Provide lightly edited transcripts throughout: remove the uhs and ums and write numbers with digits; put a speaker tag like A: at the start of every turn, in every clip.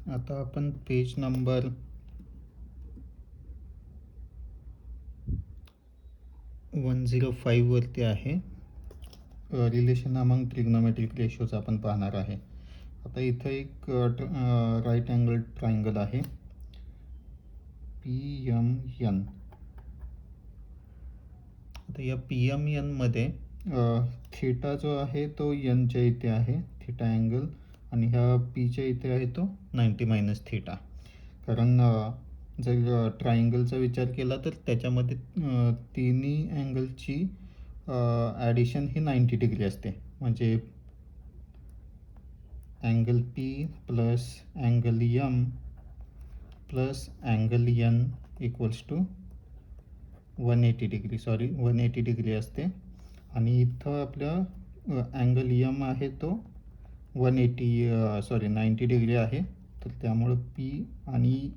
A: आता आपण page number 105 वरती आहे. रिलेशन अमंग ट्रिग्नोमेट्रिक रेशोज आपण पाहणार आहे. आता इथं एक राईट अँगल ट्रायंगल आहे PMN. आता या PMN मध्ये थिटा जो आहे तो यनच्या इथे आहे, थिटा अँगल, आणि ह्या पीच्या इथे आहे तो 90 मायनस थिटा. कारण जर ट्रायंगलचा विचार केला तर त्याच्यामध्ये तिन्ही अँगलची ॲडिशन ही 90 डिग्री असते. म्हणजे angle P plus angle M plus angle N equals to 180 degree 180 degree असते. आणि इथं आपल्या अँगल M आहे तो 90 डिग्री आहे. तर त्यामुळं P आणि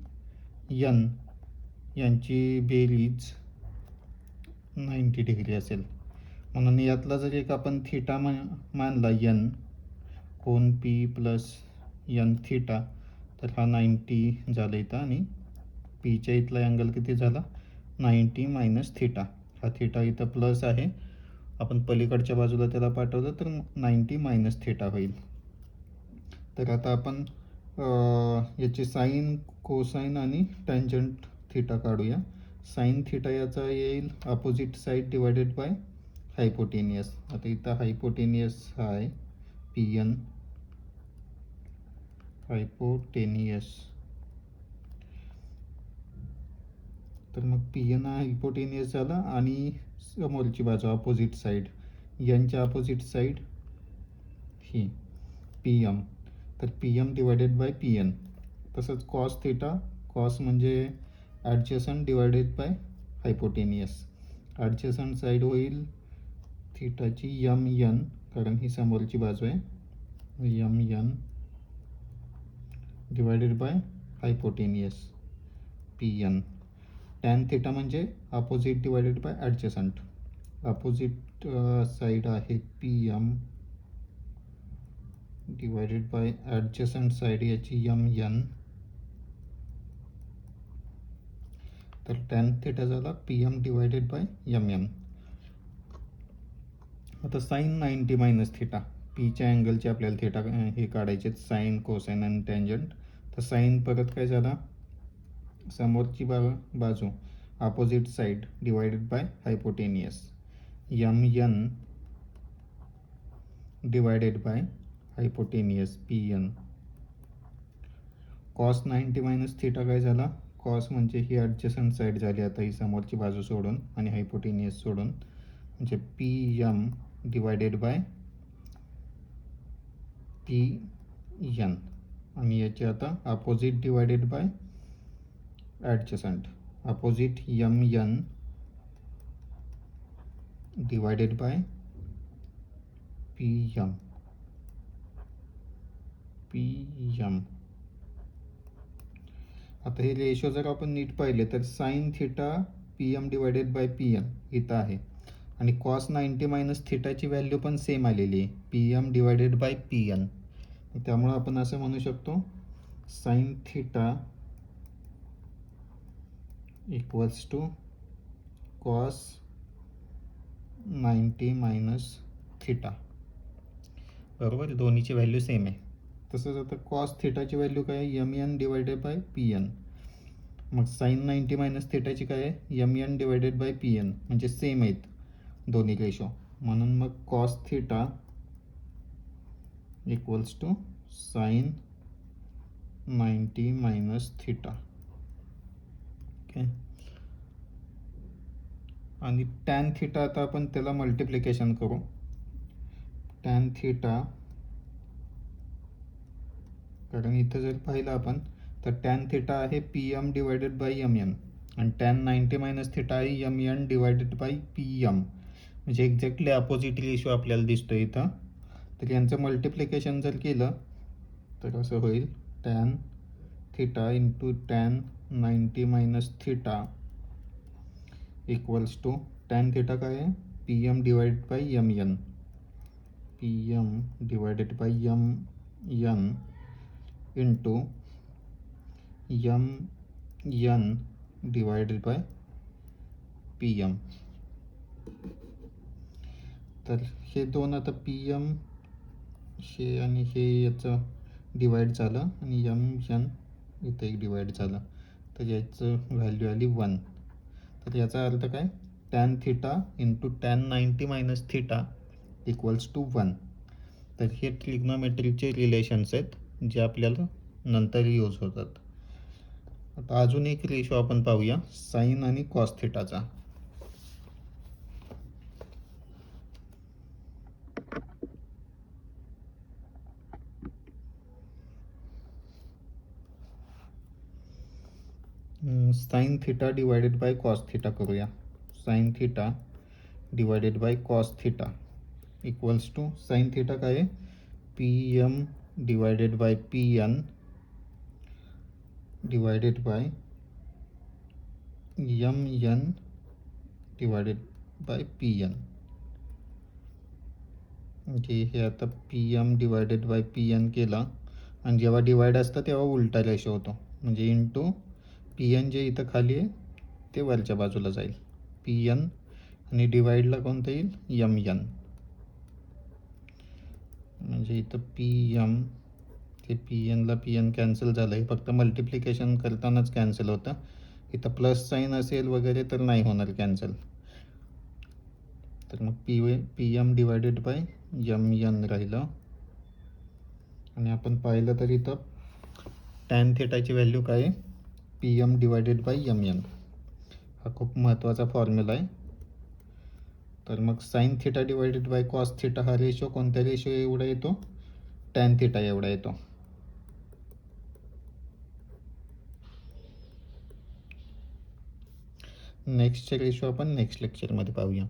A: N यांची बेरीज 90 डिग्री असेल. म्हणून यातला जर एक आपण थिटा मानला N, कोन P प्लस N थिटा, तर हा 90 झाला इथं. आणि Pच्या इथला अँगल किती झाला? 90 मायनस थिटा. हा थिटा इथं प्लस आहे, आपण पलीकडच्या बाजूला त्याला पाठवलं तर 90 मायनस थिटा होईल. तर आता आपण याची साईन, कोसाईन आणि टँजंट थिटा काढूया. साईन थिटा याचा येईल opposite side divided by hypotenuse. आता इथं हायपोटेनियस हा आहे PN, हायपोटेनियस. तर मग PN हा हायपोटेनियस झाला. आणि समोरची बाजू अपोजिट साईड, यांच्या अपोजिट साईड ही PM, तर PM डिवायडेड बाय PN. तसंच कॉस थिटा, कॉस म्हणजे adjacent divided by hypotenuse. Adjacent side होईल थिटाची MN, कारण ही समोरची बाजू आहे, MN divided by hypotenuse PN. Tan theta म्हणजे opposite divided by adjacent. Opposite side आहे PM divided by adjacent side याची MN. तर टॅन थिटा झाला PM डिवायडेड बाय MN. आता साईन 90 मायनस थिटा, पीच्या अँगलचे आपल्याला थिटा हे काढायचे, साईन, कोसाईन आणि टँजंट. तर साईन परत काय झाला, समोरची बाजू opposite side divided by hypotenuse, MN divided by hypotenuse PN. Cos 90 minus theta काय झाला, कॉस म्हणजे ही ॲडजसंट साईड झाली आता ही समोरची बाजू सोडून आणि हायपोटेनियस सोडून, म्हणजे PM डिवायडेड बाय PN. आणि याचे आता opposite divided by adjacent, opposite MN divided by PM. आता हे रेशो जर आपण नीट पाहिले तर sine theta PM divided by PN इथं आहे, आणि कॉस 90 मायनस थिटाची व्हॅल्यू पण सेम आलेली आहे, PM डिवायडेड बाय PN. त्यामुळं आपण असं म्हणू शकतो sine theta equals to cos 90 minus theta. बरोबर, दोन्हीची व्हॅल्यू सेम आहे. तसंच आता कॉस थिटाची व्हॅल्यू काय आहे, MN डिवायडेड बाय PN. मग साईन 90 मायनस थिटाची काय आहे, MN डिवायडेड बाय PN, म्हणजे सेम आहेत दोन्ही रेशो. म्हणून मग cos theta equals to sine 90 minus theta. Okay. आणि टॅन थिटा, आता आपण त्याला मल्टिप्लिकेशन करू. टॅन थिटा, कारण इथं जर पाहिलं आपण तर टॅन थिटा आहे PM डिवायडेड बाय MN, आणि टॅन 90 मायनस थिटा आहे MN डिवायडेड बाय PM, म्हणजे एक्झॅक्टली अपोजिट रेशो आपल्याला दिसतो इथं. तर यांचं मल्टिप्लिकेशन जर केलं तर असं होईल, tan theta into tan 90 minus theta equals to, tan theta काय आहे, PM divided by MN, PM divided by MN into M N divided by P M. तर हे दोन आता पी एम हे आणि हे याचं डिवाईड झालं आणि यम यन इथं एक डिवाईड झालं, तर याचं व्हॅल्यू आली 1. तर याचा अर्थ काय, tan theta into tan 90 minus theta equals to 1. तर हे ट्रिग्नोमेट्रीचे रिलेशन्स आहेत जे आपल्याला नंतर यूज होतात. आता अजून एक रेशो आपण पाहूया, साईन आणि कॉस थिटाचा. Sine theta divided by cos theta करूया. Sine theta divided by cos theta equals to, sine theta काय आहे, P M divided by P N divided by M N divided by P N. म्हणजे हे आता P M divided by P N केलं आणि जेव्हा divide असतं तेव्हा उलटा रेशो होतो, म्हणजे इंटू पी एन जे इथं खाली आहे ते वरच्या बाजूला जाईल, पी एन आणि डिवाइडला कोणतं येईल, एम एन. म्हणजे इथं पी एम ते पी एनला पी एन कॅन्सल झालं, हे फक्त मल्टिप्लिकेशन करतानाच कॅन्सल होतं. इथं प्लस साईन असेल वगैरे तर नाही होणार कॅन्सल. तर मग P M divided by M N राहिलं. आणि आपण पाहिलं तर इथं टॅन थिटाची व्हॅल्यू काय आहे, P M divided by M N. हा खूप महत्त्वाचा फॉर्म्युला आहे. तर मग sine theta divided by cos theta हा रेशो कोणत्या रेशो एवढा येतो, टॅन थिटा एवढा येतो. नेक्स्टचे रेशो आपण नेक्स्ट लेक्चरमध्ये पाहूया.